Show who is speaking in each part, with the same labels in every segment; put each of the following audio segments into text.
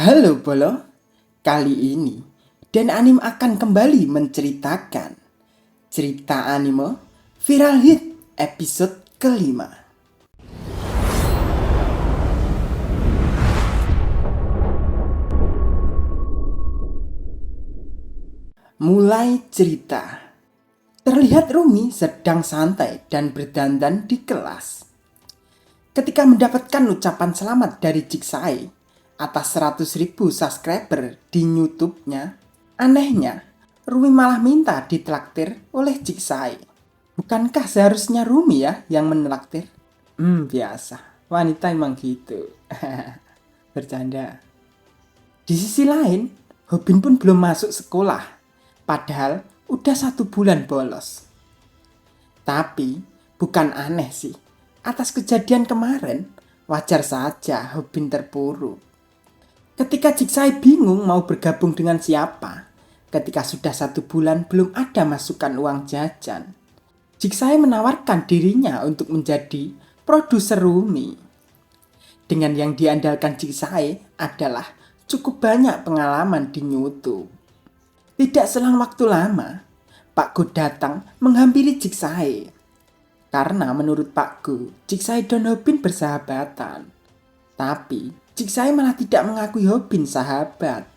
Speaker 1: Halo Bolo, kali ini Dan Anim akan kembali menceritakan cerita anime Viral Hit episode kelima. Mulai cerita. Terlihat Rumi sedang santai dan berdandan di kelas. Ketika mendapatkan ucapan selamat dari Jigsae atas 100.000 subscriber di YouTube-nya, anehnya Rumi malah minta ditraktir oleh Jigsae. Bukankah seharusnya Rumi ya yang menraktir? Biasa. Wanita emang gitu. Bercanda. Di sisi lain, Hobin pun belum masuk sekolah. Padahal udah 1 bulan bolos. Tapi bukan aneh sih. Atas kejadian kemarin, wajar saja Hobin terpuruk. Ketika Jigsae bingung mau bergabung dengan siapa, ketika sudah 1 bulan belum ada masukan uang jajan, Jigsae menawarkan dirinya untuk menjadi produser Rumi. Dengan yang diandalkan Jigsae adalah cukup banyak pengalaman di YouTube. Tidak selang waktu lama, Pak Go datang menghampiri Jigsae. Karena menurut Pak Go, Jigsae dan Hobin bersahabatan. Tapi Jigsae malah tidak mengakui Hobin sahabat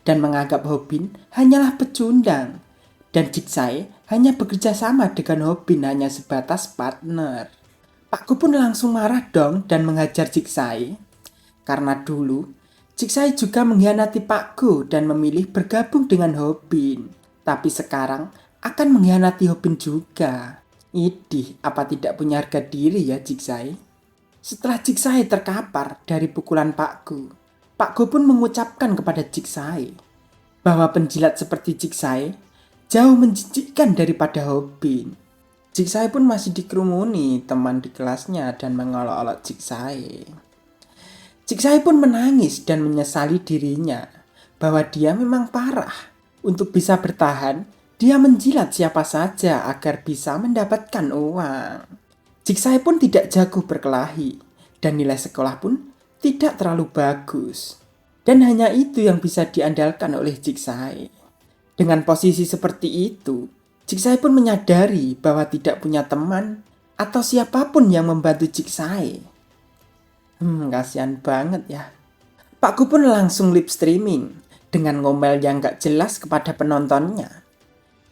Speaker 1: dan menganggap Hobin hanyalah pecundang. Dan Jigsae hanya bekerja sama dengan Hobin hanya sebatas partner. Pak Go pun langsung marah dong dan menghajar Jigsae. Karena dulu Jigsae juga mengkhianati Pak Go dan memilih bergabung dengan Hobin. Tapi sekarang akan mengkhianati Hobin juga. Idih, apa tidak punya harga diri ya Jigsae? Setelah Jigsae terkapar dari pukulan Pak Go pun mengucapkan kepada Jigsae bahwa penjilat seperti Jigsae jauh menjijikkan daripada Hobin. Jigsae pun masih dikerumuni teman di kelasnya dan mengolok-olok Jigsae. Jigsae pun menangis dan menyesali dirinya bahwa dia memang parah. Untuk bisa bertahan, dia menjilat siapa saja agar bisa mendapatkan uang. Jigsae pun tidak jago berkelahi dan nilai sekolah pun tidak terlalu bagus. Dan hanya itu yang bisa diandalkan oleh Jigsae. Dengan posisi seperti itu, Jigsae pun menyadari bahwa tidak punya teman atau siapapun yang membantu Jigsae. Kasihan banget ya. Pak Go pun langsung live streaming dengan ngomel yang gak jelas kepada penontonnya.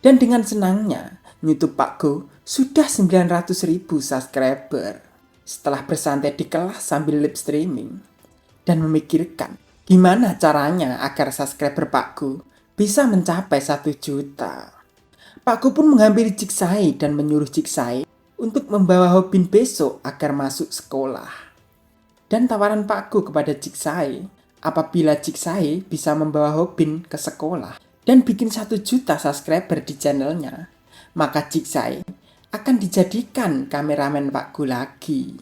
Speaker 1: Dan dengan senangnya, YouTube Pak Go sudah 900.000 subscriber. Setelah bersantai di kelas sambil live streaming dan memikirkan gimana caranya agar subscriber Pak Go bisa mencapai 1 juta. Pak Go pun menghampiri Jigsae dan menyuruh Jigsae untuk membawa Hobin besok agar masuk sekolah. Dan tawaran Pak Go kepada Jigsae, apabila Jigsae bisa membawa Hobin ke sekolah dan bikin 1 juta subscriber di channelnya, maka Jigsae akan dijadikan kameramen Pak Go lagi.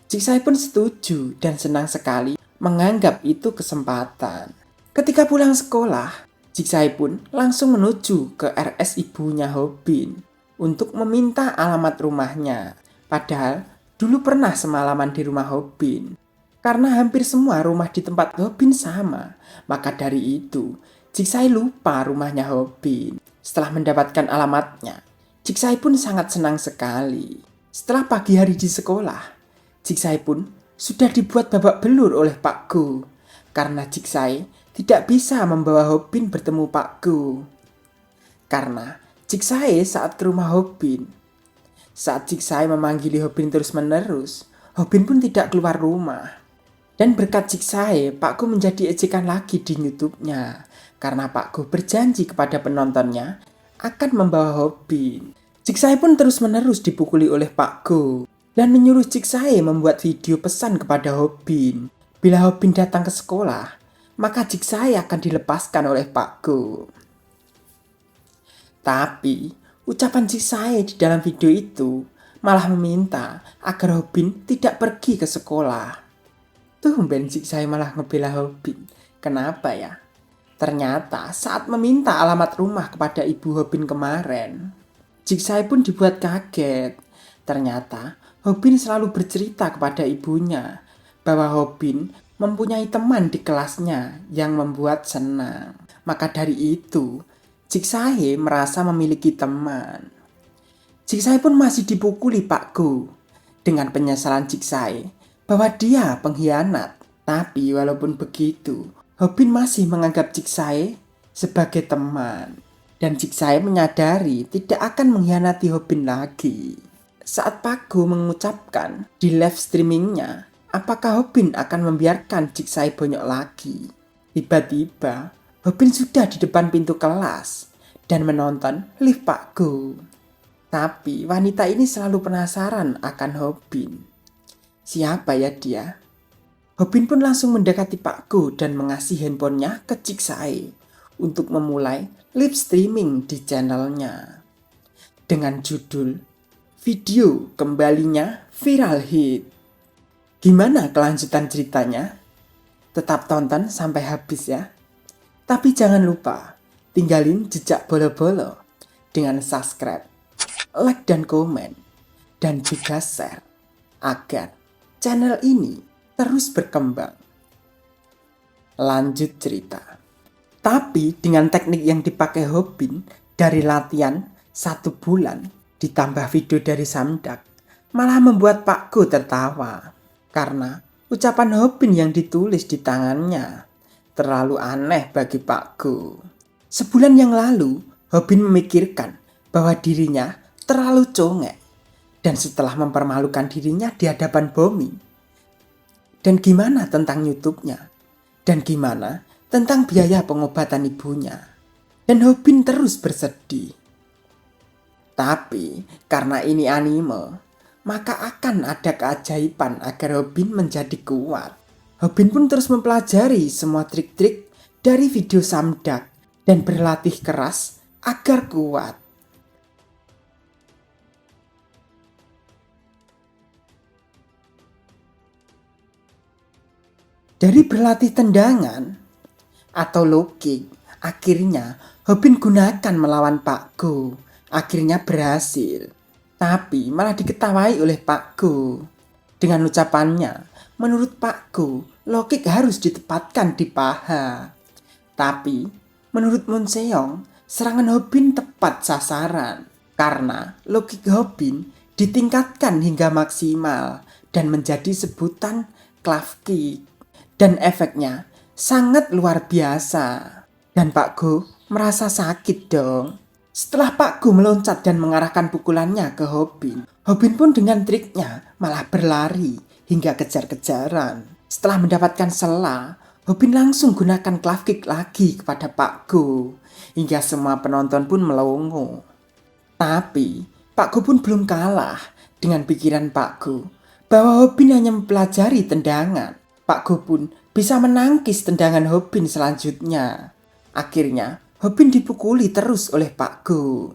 Speaker 1: Jigsae pun setuju dan senang sekali menganggap itu kesempatan. Ketika pulang sekolah, Jigsae pun langsung menuju ke RS ibunya Hobin untuk meminta alamat rumahnya. Padahal dulu pernah semalaman di rumah Hobin. Karena hampir semua rumah di tempat Hobin sama, maka dari itu Jigsae lupa rumahnya Hobin. Setelah mendapatkan alamatnya, Jigsae pun sangat senang sekali. Setelah pagi hari di sekolah, Jigsae pun sudah dibuat babak belur oleh Pak Go. Karena Jigsae tidak bisa membawa Hobin bertemu Pak Go. Karena Jigsae saat ke rumah Hobin, saat Jigsae memanggili Hobin terus-menerus, Hobin pun tidak keluar rumah. Dan berkat Jigsae, Pak Go menjadi ejekan lagi di YouTube-nya. Karena Pak Go berjanji kepada penontonnya akan membawa Hobin. Jigsae pun terus-menerus dipukuli oleh Pak Go dan menyuruh Jigsae membuat video pesan kepada Hobin. Bila Hobin datang ke sekolah, maka Jigsae akan dilepaskan oleh Pak Go. Tapi ucapan Jigsae di dalam video itu malah meminta agar Hobin tidak pergi ke sekolah. Tumben Jigsae malah ngebela Hobin. Kenapa ya? Ternyata saat meminta alamat rumah kepada ibu Hobin kemarin, Jigsae pun dibuat kaget. Ternyata Hobin selalu bercerita kepada ibunya bahwa Hobin mempunyai teman di kelasnya yang membuat senang. Maka dari itu, Jigsae merasa memiliki teman. Jigsae pun masih dipukuli Pak Go dengan penyesalan Jigsae bahwa dia pengkhianat. Tapi walaupun begitu, Hobin masih menganggap Jigsae sebagai teman. Dan Jigsae menyadari tidak akan mengkhianati Hobin lagi. Saat Pak Go mengucapkan di live streamingnya, apakah Hobin akan membiarkan Jigsae bonyok lagi? Tiba-tiba, Hobin sudah di depan pintu kelas dan menonton live Pak Go. Tapi wanita ini selalu penasaran akan Hobin. Siapa ya dia? Hobin pun langsung mendekati Pak Go dan mengasih handphonenya ke Jigsae untuk memulai live streaming di channelnya. Dengan judul Video Kembalinya Viral Hit. Gimana kelanjutan ceritanya? Tetap tonton sampai habis ya. Tapi jangan lupa tinggalin jejak bolo-bolo dengan subscribe, like dan komen, dan juga share agar channel ini terus berkembang. Lanjut cerita. Tapi dengan teknik yang dipakai Hobin dari latihan 1 bulan ditambah video dari Samdak malah membuat Pak Go tertawa. Karena ucapan Hobin yang ditulis di tangannya terlalu aneh bagi Pak Go. Sebulan yang lalu, Hobin memikirkan bahwa dirinya terlalu congek. Dan setelah mempermalukan dirinya di hadapan Bomi. Dan gimana tentang YouTube-nya? Dan gimana tentang biaya pengobatan ibunya? Dan Hobin terus bersedih. Tapi karena ini anime, maka akan ada keajaiban agar Hobin menjadi kuat. Hobin pun terus mempelajari semua trik-trik dari video Samdak dan berlatih keras agar kuat. Dari berlatih tendangan atau low kick, akhirnya Hobin gunakan melawan Pak Go. Akhirnya berhasil. Tapi malah diketawai oleh Pak Go. Dengan ucapannya, menurut Pak Go, low kick harus ditempatkan di paha. Tapi menurut Moon Seong, serangan Hobin tepat sasaran. Karena low kick Hobin ditingkatkan hingga maksimal dan menjadi sebutan clav kick. Dan efeknya sangat luar biasa. Dan Pak Go merasa sakit dong. Setelah Pak Go meloncat dan mengarahkan pukulannya ke Hobin, Hobin pun dengan triknya malah berlari hingga kejar-kejaran. Setelah mendapatkan sela, Hobin langsung gunakan clav kick lagi kepada Pak Go. Hingga semua penonton pun melongo. Tapi Pak Go pun belum kalah dengan pikiran Pak Go bahwa Hobin hanya mempelajari tendangan. Pak Go pun bisa menangkis tendangan Hobin selanjutnya. Akhirnya Hobin dipukuli terus oleh Pak Go.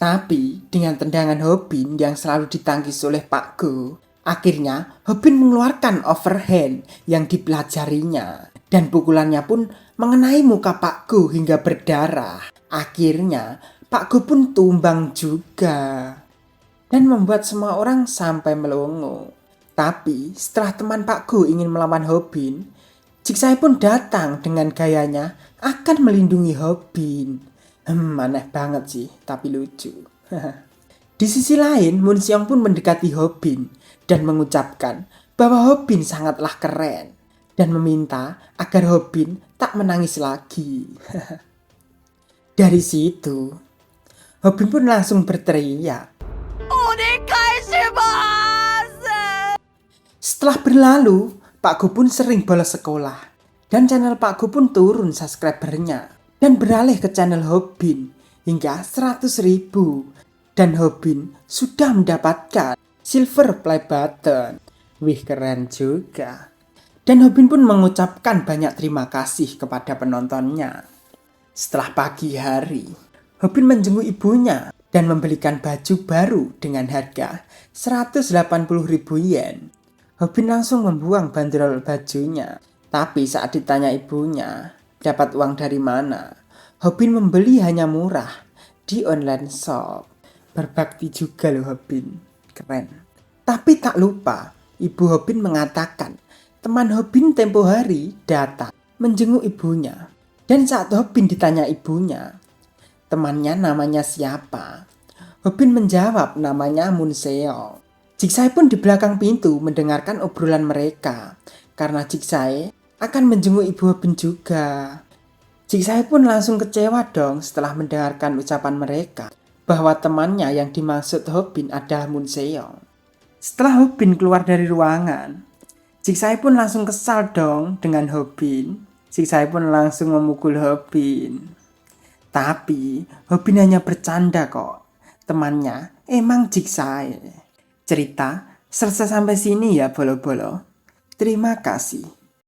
Speaker 1: Tapi dengan tendangan Hobin yang selalu ditangkis oleh Pak Go, akhirnya Hobin mengeluarkan overhand yang dipelajarinya. Dan pukulannya pun mengenai muka Pak Go hingga berdarah. Akhirnya Pak Go pun tumbang juga. Dan membuat semua orang sampai melongo. Tapi setelah teman Pak Go ingin melawan Hobin, Jigsae pun datang dengan gayanya akan melindungi Hobin. Aneh banget sih, tapi lucu. Di sisi lain, Moon Seong pun mendekati Hobin dan mengucapkan bahwa Hobin sangatlah keren dan meminta agar Hobin tak menangis lagi. Dari situ, Hobin pun langsung berteriak. Setelah berlalu, Pak Go pun sering bolos sekolah. Dan channel Pak Go pun turun subscribernya. Dan beralih ke channel Hobin hingga 100.000. Dan Hobin sudah mendapatkan silver play button. Wih, keren juga. Dan Hobin pun mengucapkan banyak terima kasih kepada penontonnya. Setelah pagi hari, Hobin menjenguk ibunya dan membelikan baju baru dengan harga 180.000 yen. Hobin langsung membuang bandrol bajunya. Tapi saat ditanya ibunya, dapat uang dari mana? Hobin membeli hanya murah di online shop. Berbakti juga loh Hobin. Keren. Tapi tak lupa, ibu Hobin mengatakan Teman Hobin tempo hari datang menjenguk ibunya. Dan saat Hobin ditanya ibunya, temannya namanya siapa? Hobin menjawab namanya Munseong. Jigsae pun di belakang pintu mendengarkan obrolan mereka. Karena Jigsae akan menjenguk ibu Hobin juga. Jigsae pun langsung kecewa dong setelah mendengarkan ucapan mereka bahwa temannya yang dimaksud Hobin adalah Munseong. Setelah Hobin keluar dari ruangan, Jigsae pun langsung kesal dong dengan Hobin. Jigsae pun langsung memukul Hobin. Tapi Hobin hanya bercanda kok. Temannya emang Jigsae. Cerita selesai sampai sini ya bolo-bolo. Terima kasih.